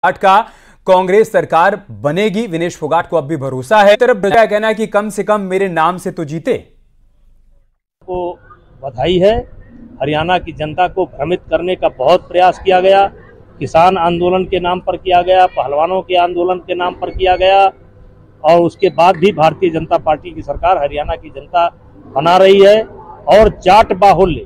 फोगाट का कांग्रेस सरकार बनेगी। विनेश फोगाट को अब भी भरोसा है। तरफ का कहना है कि कम से कम मेरे नाम से तो जीते। को बधाई है। हरियाणा की जनता को भ्रमित करने का बहुत प्रयास किया गया। किसान आंदोलन के नाम पर किया गया, पहलवानों के आंदोलन के नाम पर किया गया, और उसके बाद भी भारतीय जनता पार्टी की सरकार हरियाणा की जनता बना रही है। और जाट बाहुल्य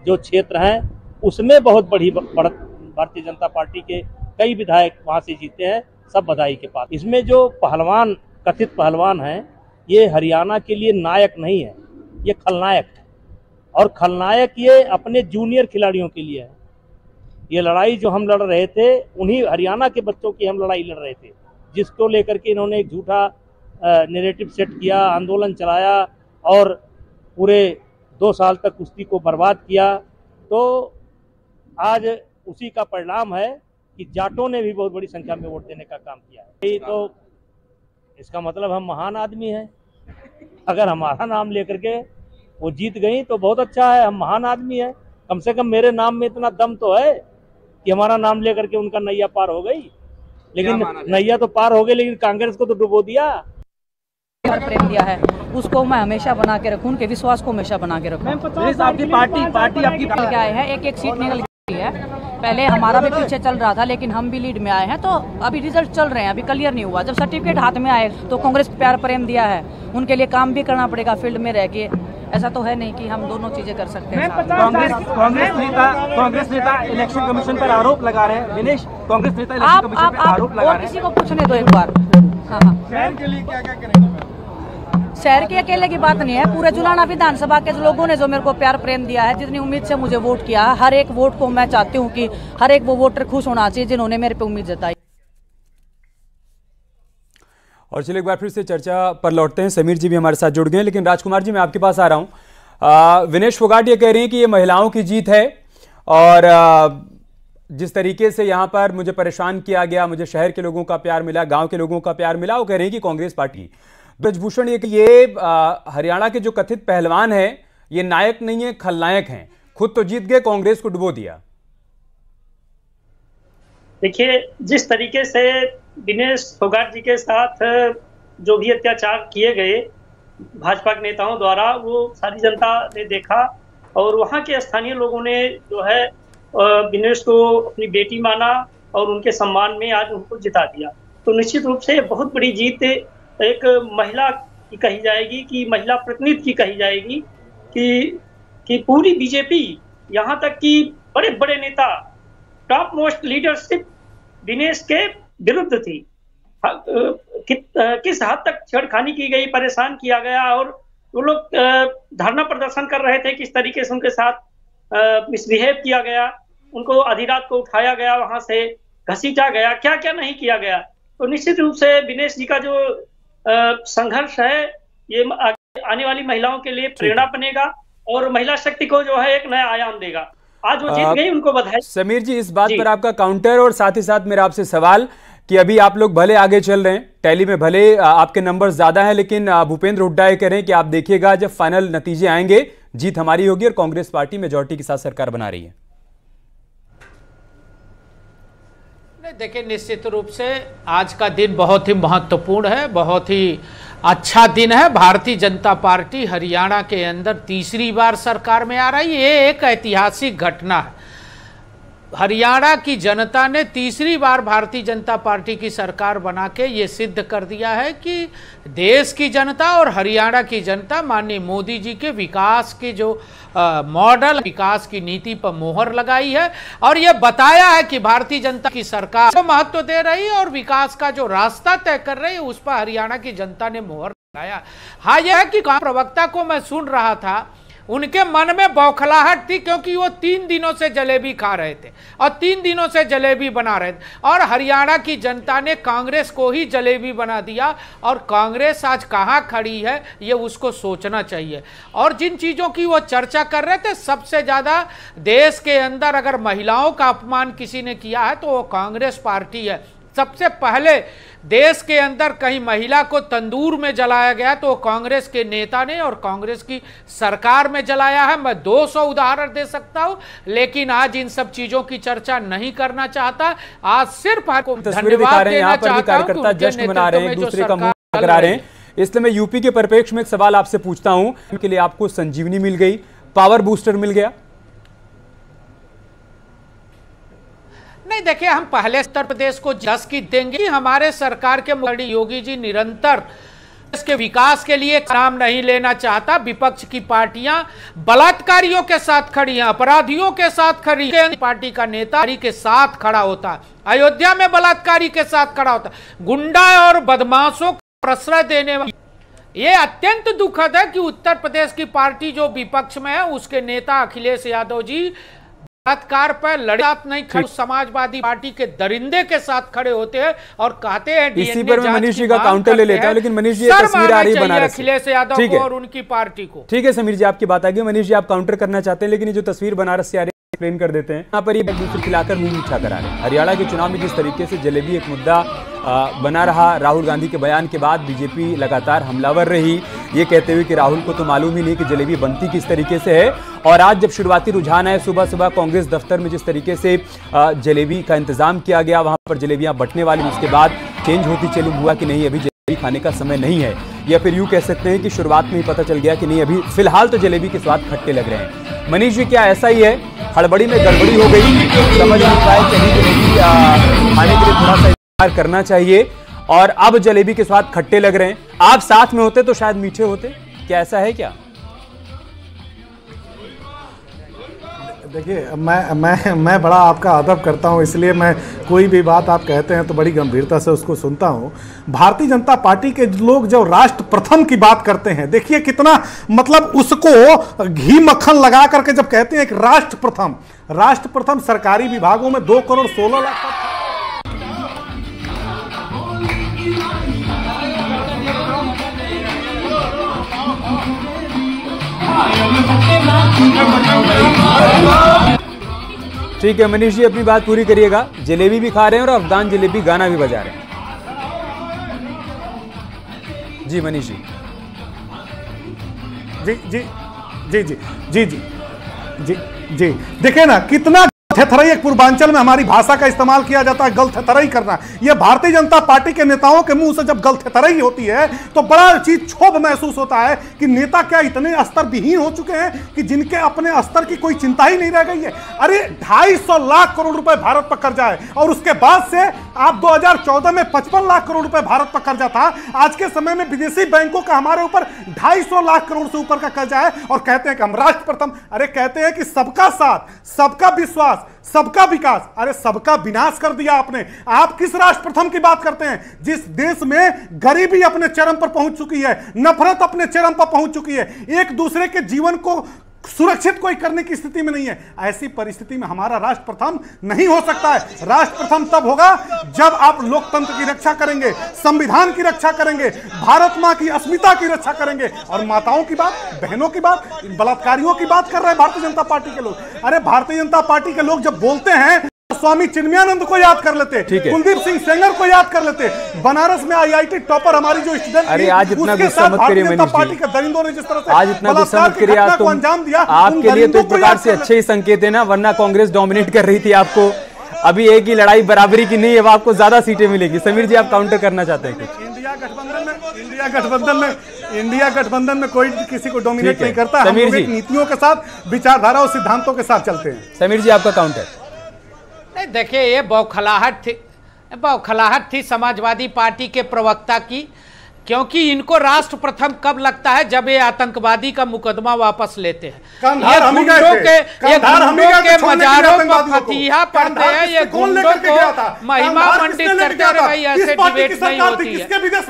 जो क्षेत्र हैं उसमें बहुत बड़ी भारतीय जनता पार्टी के कई विधायक वहां से जीते हैं, सब बधाई के पास। इसमें जो पहलवान, कथित पहलवान हैं, ये हरियाणा के लिए नायक नहीं है, ये खलनायक है। और खलनायक ये अपने जूनियर खिलाड़ियों के लिए है। ये लड़ाई जो हम लड़ रहे थे, उन्हीं हरियाणा के बच्चों की हम लड़ाई लड़ रहे थे, जिसको लेकर के इन्होंने एक झूठा नैरेटिव सेट किया, आंदोलन चलाया और पूरे 2 साल तक कुश्ती को बर्बाद किया। तो आज उसी का परिणाम है कि जाटों ने भी बहुत बड़ी संख्या में वोट देने का काम किया है। तो इसका मतलब हम महान आदमी हैं। अगर हमारा नाम लेकर के वो जीत गई तो बहुत अच्छा है, हम महान आदमी हैं। कम से कम मेरे नाम में इतना दम तो है कि हमारा नाम लेकर के उनका नैया पार हो गई। लेकिन नैया तो पार हो गई, लेकिन कांग्रेस को तो डुबो दिया। प्रेम दिया है उसको मैं हमेशा बना के रखूं, उनके विश्वास को हमेशा बना के रखूं। आपकी पार्टी आपकी क्या है, एक सीट निकल गई है। पहले हमारा भी पीछे चल रहा था, लेकिन हम भी लीड में आए हैं। तो अभी रिजल्ट चल रहे हैं, अभी क्लियर नहीं हुआ। जब सर्टिफिकेट हाथ में आए तो कांग्रेस प्यार प्रेम दिया है, उनके लिए काम भी करना पड़ेगा फील्ड में रह के। ऐसा तो है नहीं कि हम दोनों चीजें कर सकते हैं। कांग्रेस नेता इलेक्शन कमीशन पर आरोप लगा रहे हैं। विनेश, कांग्रेस नेता इलेक्शन कमीशन पर आरोप लगा रहे हैं। किसी को पूछने दो एक बार। हाँ, शहर के लिए क्या क्या करेंगे? शहर के अकेले की बात नहीं है, पूरे जुलाना विधानसभा के लोगों ने जो मेरे को प्यार प्रेम दिया है, जितनी उम्मीद से मुझे वोट किया, हर एक वोट को मैं चाहती हूँ कि हर एक वो वोटर खुश होना चाहिए जिन्होंने मेरे पे उम्मीद जताई। और चलिए एक बार फिर से चर्चा पर लौटते हैं। समीर जी भी हमारे साथ जुड़ गए हैं, लेकिन राजकुमार जी मैं आपके पास आ रहा हूं। विनेश फोगाट ये कह रहे हैं कि ये महिलाओं की जीत है, और जिस तरीके से यहाँ पर मुझे परेशान किया गया, मुझे शहर के लोगों का प्यार मिला, गांव के लोगों का प्यार मिला, वो कह रहे हैं कि कांग्रेस पार्टी। ब्रजभूषण ये हरियाणा के जो कथित पहलवान है, ये नायक नहीं है, खलनायक हैं। खुद तो जीत गए, कांग्रेस को डुबो दिया। देखिए, जिस तरीके से विनेश फोगाट जी के साथ जो भी अत्याचार किए गए भाजपा के नेताओं द्वारा, वो सारी जनता ने देखा। और वहाँ के स्थानीय लोगों ने जो है विनेश को अपनी बेटी माना और उनके सम्मान में आज उनको जिता दिया। तो निश्चित रूप से बहुत बड़ी जीत एक महिला की कही जाएगी, कि महिला प्रतिनिधि की कही जाएगी, कि पूरी बीजेपी, यहाँ तक कि बड़े बड़े नेता, टॉप मोस्ट लीडरशिप विनेश के विरुद्ध थी। किस हद तक छेड़खानी की गई, परेशान किया गया, और वो लोग धरना प्रदर्शन कर रहे थे, किस तरीके से उनके साथ मिसबिहेव किया गया, उनको आधी रात को उठाया गया, वहां से घसीटा गया, क्या क्या नहीं किया गया। तो निश्चित रूप से विनेश जी का जो संघर्ष है, ये आने वाली महिलाओं के लिए प्रेरणा बनेगा और महिला शक्ति को जो है एक नया आयाम देगा। आज वो जीत गई, उनको बधाई। समीर जी, इस बात पर आपका काउंटर, और साथ ही साथ मेरा आपसे सवाल कि अभी आप लोग भले आगे चल रहे हैं, टैली में भले आपके नंबर ज्यादा हैं, लेकिन भूपेंद्र हुड्डा ये कह रहे हैं कि आप देखिएगा जब फाइनल नतीजे आएंगे, जीत हमारी होगी और कांग्रेस पार्टी मेजॉरिटी के साथ सरकार बना रही है। देखिए, निश्चित रूप से आज का दिन बहुत ही महत्वपूर्ण है, बहुत ही अच्छा दिन है। भारतीय जनता पार्टी हरियाणा के अंदर तीसरी बार सरकार में आ रही है। ये एक ऐतिहासिक घटना है। हरियाणा की जनता ने तीसरी बार भारतीय जनता पार्टी की सरकार बना के ये सिद्ध कर दिया है कि देश की जनता और हरियाणा की जनता माननीय मोदी जी के विकास के जो मॉडल, विकास की नीति पर मोहर लगाई है, और ये बताया है कि भारतीय जनता की सरकार को महत्व दे रही है और विकास का जो रास्ता तय कर रही है उस पर हरियाणा की जनता ने मोहर लगाया। हाँ, यह है कि प्रवक्ता को मैं सुन रहा था, उनके मन में बौखलाहट थी, क्योंकि वो 3 दिनों से जलेबी खा रहे थे और 3 दिनों से जलेबी बना रहे थे, और हरियाणा की जनता ने कांग्रेस को ही जलेबी बना दिया। और कांग्रेस आज कहाँ खड़ी है ये उसको सोचना चाहिए। और जिन चीज़ों की वो चर्चा कर रहे थे, सबसे ज़्यादा देश के अंदर अगर महिलाओं का अपमान किसी ने किया है तो वो कांग्रेस पार्टी है। सबसे पहले देश के अंदर कहीं महिला को तंदूर में जलाया गया तो कांग्रेस के नेता ने और कांग्रेस की सरकार में जलाया है। मैं 200 उदाहरण दे सकता हूं, लेकिन आज इन सब चीजों की चर्चा नहीं करना चाहता। आज सिर्फ धन्यवाद देना चाहता हूं कि जश्न मना रहे हैं, एक दूसरे का मुंह टकरा रहे हैं। इसलिए मैं यूपी के परिप्रेक्ष्य में एक सवाल आपसे पूछता हूं के लिए आपको संजीवनी मिल गई, पावर बूस्टर मिल गया? नहीं, देखिए, हम पहले उत्तर प्रदेश को जस की देंगे। हमारे सरकार के मुख्यमंत्री योगी जी निरंतर इसके विकास के लिए नाम नहीं लेना चाहता। विपक्ष की पार्टियां बलात्कारियों के साथ खड़ी हैं, अपराधियों के साथ खड़ी है। पार्टी का नेता के साथ खड़ा होता है, अयोध्या में बलात्कारी के साथ खड़ा होता है, गुंडा और बदमाशों को प्रश्रय देने वाली। ये अत्यंत दुखद है कि उत्तर प्रदेश की पार्टी जो विपक्ष में है उसके नेता अखिलेश यादव जी बलात्कार पर लड़ाई नहीं खड़े, समाजवादी पार्टी के दरिंदे के साथ खड़े होते हैं और कहते हैं इसी पर मैं मनीष जी का काउंटर ले लेता हूं, लेकिन मनीष जी तस्वीर आ रही है बनारस से अखिलेश यादव को और उनकी पार्टी को। ठीक है समीर जी, आपकी बात आ गई। मनीष जी, आप काउंटर करना चाहते हैं, लेकिन ये जो तस्वीर बनारस से आ रही है एक्सप्लेन कर देते हैं। यहाँ पर ये एक दूसरे खिलाकर मुंह मीठा करा रहे हैं। हरियाणा के चुनाव में जिस तरीके से जलेबी एक मुद्दा बना रहा, राहुल गांधी के बयान के बाद बीजेपी लगातार हमलावर रही, ये कहते हुए कि राहुल को तो मालूम ही नहीं कि जलेबी बनती किस तरीके से है। और आज जब शुरुआती रुझान है, सुबह सुबह कांग्रेस दफ्तर में जिस तरीके से जलेबी का इंतजाम किया गया, वहां पर जलेबियां बंटने वाली, उसके बाद चेंज होती चली, हुआ कि नहीं अभी जलेबी खाने का समय नहीं है, या फिर यूं कह सकते हैं कि शुरुआत में ही पता चल गया कि नहीं अभी फिलहाल तो जलेबी के स्वाद खट्टे लग रहे हैं। मनीष जी, क्या ऐसा ही है? हड़बड़ी में गड़बड़ी हो गई, समझ नहीं पाए कहीं जलेबी खाने के लिए थोड़ा सा इंतजार करना चाहिए और अब जलेबी के स्वाद खट्टे लग रहे हैं। आप साथ में होते तो शायद मीठे होते, क्या ऐसा है क्या? देखिए, मैं बड़ा आपका अदब करता हूं, इसलिए मैं कोई भी बात आप कहते हैं तो बड़ी गंभीरता से उसको सुनता हूं। भारतीय जनता पार्टी के लोग जब राष्ट्र प्रथम की बात करते हैं, देखिए कितना मतलब उसको घी मक्खन लगा करके जब कहते हैं कि राष्ट्र प्रथम सरकारी विभागों में 2 करोड़ 16 लाख। ठीक है मनीष जी, अपनी बात पूरी करिएगा। जलेबी भी खा रहे हैं और अफगान जलेबी गाना भी बजा रहे हैं। जी मनीष जी। जी जी जी जी जी जी जी जी देखिए ना, कितना थेथरई, एक पूर्वांचल में हमारी भाषा का इस्तेमाल किया जाता है, गल थेथरई करना। यह भारतीय जनता पार्टी के नेताओं के मुंह से जब गल थेथरई होती है तो बड़ा चीज क्षोभ महसूस होता है कि नेता क्या इतने स्तर विहीन हो चुके हैं कि जिनके अपने स्तर की कोई चिंता ही नहीं रह गई है। अरे 250 लाख करोड़ रुपए भारत पर कर्जा है और उसके बाद से आप 2014 में 55 लाख करोड़ रुपए भारत पर कर्जा था। आज के समय में विदेशी बैंकों का हमारे ऊपर 250 लाख करोड़ से ऊपर का कर्जा है और कहते हैं कि हम राष्ट्र प्रथम। अरे कहते हैं कि सबका साथ, सबका विश्वास, सबका विकास। अरे सबका विनाश कर दिया आपने। आप किस राष्ट्र प्रथम की बात करते हैं जिस देश में गरीबी अपने चरम पर पहुंच चुकी है, नफरत अपने चरम पर पहुंच चुकी है, एक दूसरे के जीवन को सुरक्षित कोई करने की स्थिति में नहीं है। ऐसी परिस्थिति में हमारा राष्ट्र प्रथम नहीं हो सकता है। राष्ट्र प्रथम तब होगा जब आप लोकतंत्र की रक्षा करेंगे, संविधान की रक्षा करेंगे, भारत मां की अस्मिता की रक्षा करेंगे। और माताओं की बात, बहनों की बात, बलात्कारियों की बात कर रहे हैं भारतीय जनता पार्टी के लोग। अरे भारतीय जनता पार्टी के लोग जब बोलते हैं स्वामी चिन्मयानंद को याद कर लेते, कुलदीप सिंह सेंगर को याद कर लेते, बनारस में आईआईटी टॉपर हमारी जो स्टूडेंट, अरे आज इतना गुस्सा मत करिए मनीष जी, पार्टी के दरिंदों ने जिस तरह से आज इतना गुस्सा मत करिए। आज तो अंजाम दिया, आपके लिए तो एक प्रकार से अच्छे ही संकेत है ना, वरना कांग्रेस डोमिनेट कर रही थी आपको। अभी एक ही लड़ाई बराबरी की नहीं है, अब आपको ज्यादा सीटें मिलेगी। समीर जी, आप काउंटर करना चाहते हैं कुछ? इंडिया गठबंधन में कोई किसी को डोमिनेट नहीं करता। हम लोग नीतियों के साथ, विचारधारा और सिद्धांतों के साथ चलते हैं। समीर जी, आपका काउंटर? नहीं, देखिए, ये बौखलाहट थी समाजवादी पार्टी के प्रवक्ता की, क्योंकि इनको राष्ट्र प्रथम कब लगता है जब ये आतंकवादी का मुकदमा वापस लेते हैं। ये गुंडों के मजारों पर फतिहा पड़ते हैं, ये गुंडों को महिमा मंडित करते हैं। भाई ऐसे डिबेट नहीं होती है,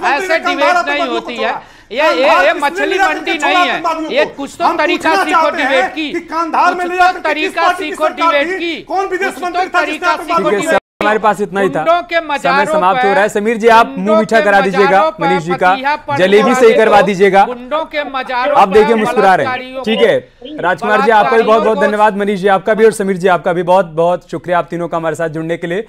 ऐसे डिबेट नहीं होती है। ये मछली मंडी नहीं है, ये कुछ तो तरीका सीखो डिबेट की, कुछ तो तरीका सीखो डिबेट की, कुछ तो तरीका सीखो डिबेट। हमारे पास इतना ही था, समय समाप्त हो रहा है। समीर जी, आप मुंह मीठा करा दीजिएगा मनीष जी का, जलेबी से ही करवा दीजिएगा। आप देखिए मुस्कुरा रहे हैं। ठीक है राजकुमार जी, आपका भी बहुत बहुत धन्यवाद। मनीष जी आपका भी और समीर जी आपका भी बहुत बहुत शुक्रिया, आप तीनों का हमारे साथ जुड़ने के लिए।